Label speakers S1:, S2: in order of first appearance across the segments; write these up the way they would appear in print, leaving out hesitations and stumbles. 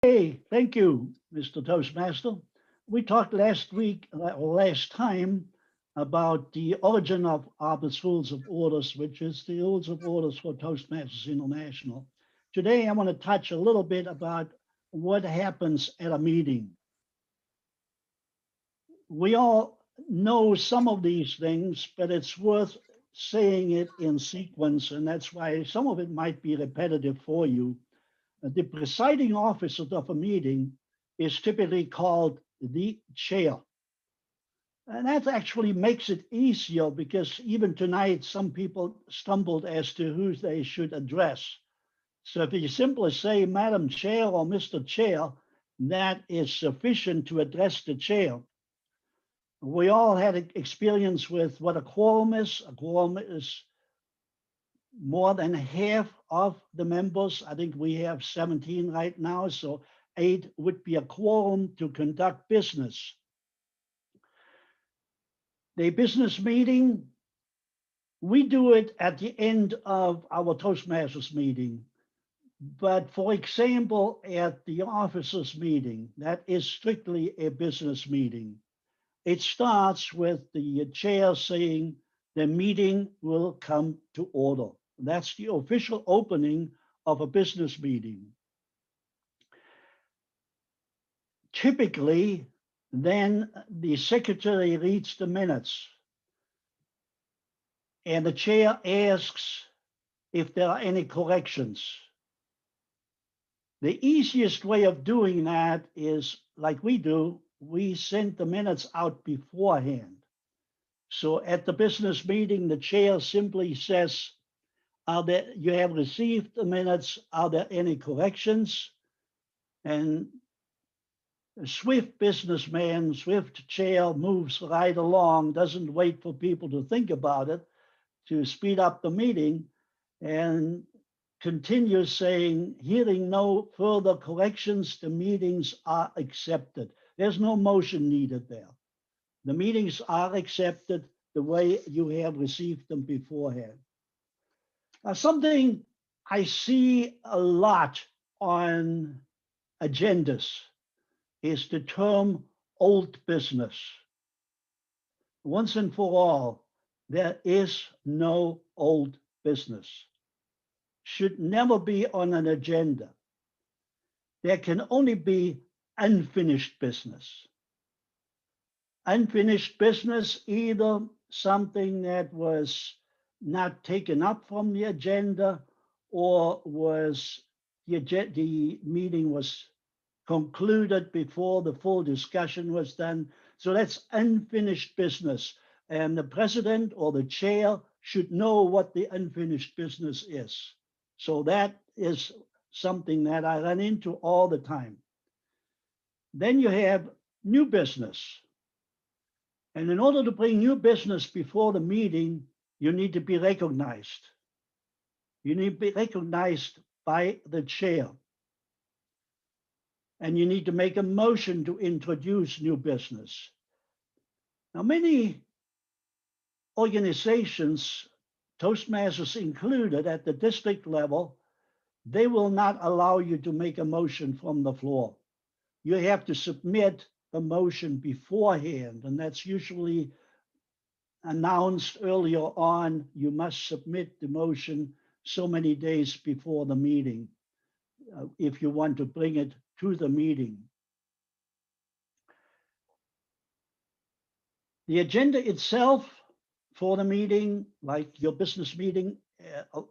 S1: Hey, thank you, Mr. Toastmaster. We talked last time, about the origin of Robert's Rules of Orders, which is the rules of orders for Toastmasters International. Today, I want to touch a little bit about what happens at a meeting. We all know some of these things, but it's worth saying it in sequence, and that's why some of it might be repetitive for you. The presiding officer of a meeting is typically called the chair. And that actually makes it easier because even tonight, some people stumbled as to who they should address. So if you simply say Madam Chair or Mr. Chair, that is sufficient to address the chair. We all had experience with what a quorum is. A quorum is more than half of the members. I think we have 17 right now, so 8 would be a quorum to conduct business. The business meeting, we do it at the end of our Toastmasters meeting. But for example, at the officers meeting, that is strictly a business meeting. It starts with the chair saying the meeting will come to order. That's the official opening of a business meeting. Typically, then the secretary reads the minutes and the chair asks if there are any corrections. The easiest way of doing that is like we do, we send the minutes out beforehand. So at the business meeting, the chair simply says, you have received the minutes, are there any corrections? And a swift businessman, swift chair moves right along, doesn't wait for people to think about it, to speed up the meeting, and continues saying, hearing no further corrections, the meetings are accepted. There's no motion needed there. The meetings are accepted the way you have received them beforehand. Now, something I see a lot on agendas is the term old business. Once and for all, there is no old business. Should never be on an agenda. There can only be unfinished business. Unfinished business, either something that was not taken up from the agenda or was the meeting was concluded before the full discussion was done. So that's unfinished business. And the president or the chair should know what the unfinished business is. So that is something that I run into all the time. Then you have new business. And in order to bring new business before the meeting, you need to be recognized. You need to be recognized by the chair. And you need to make a motion to introduce new business. Now, many organizations, Toastmasters included at the district level, they will not allow you to make a motion from the floor. You have to submit the motion beforehand, and that's usually announced earlier on. You must submit the motion so many days before the meeting if you want to bring it to the meeting. The agenda itself for the meeting, like your business meeting,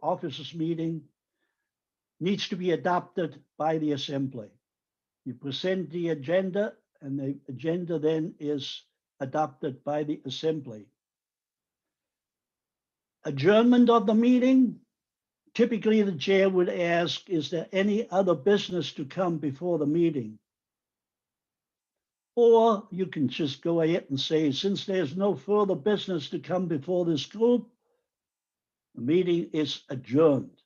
S1: officers meeting, needs to be adopted by the assembly. You present the agenda, and the agenda then is adopted by the assembly. Adjournment of the meeting, typically the chair would ask, is there any other business to come before the meeting? Or you can just go ahead and say, since there's no further business to come before this group, the meeting is adjourned.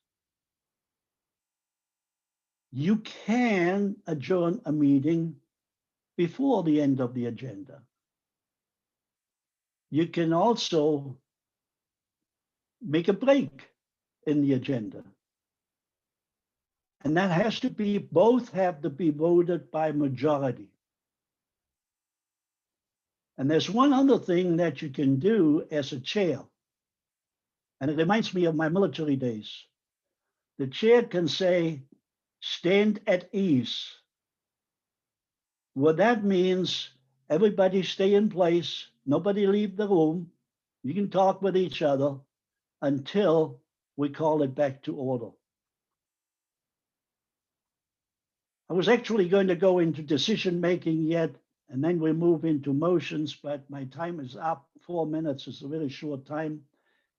S1: You can adjourn a meeting before the end of the agenda. You can also make a break in the agenda. And that has to be, both have to be voted by majority. And there's one other thing that you can do as a chair. And it reminds me of my military days. The chair can say, stand at ease. What that means, everybody stay in place, nobody leave the room. You can talk with each other until we call it back to order. I was actually going to go into decision-making yet, and then we move into motions, but my time is up. 4 minutes is a very short time.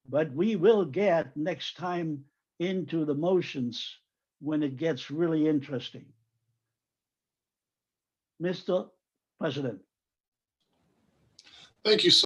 S1: But we will get next time into the motions when it gets really interesting. Mr. President.
S2: Thank you so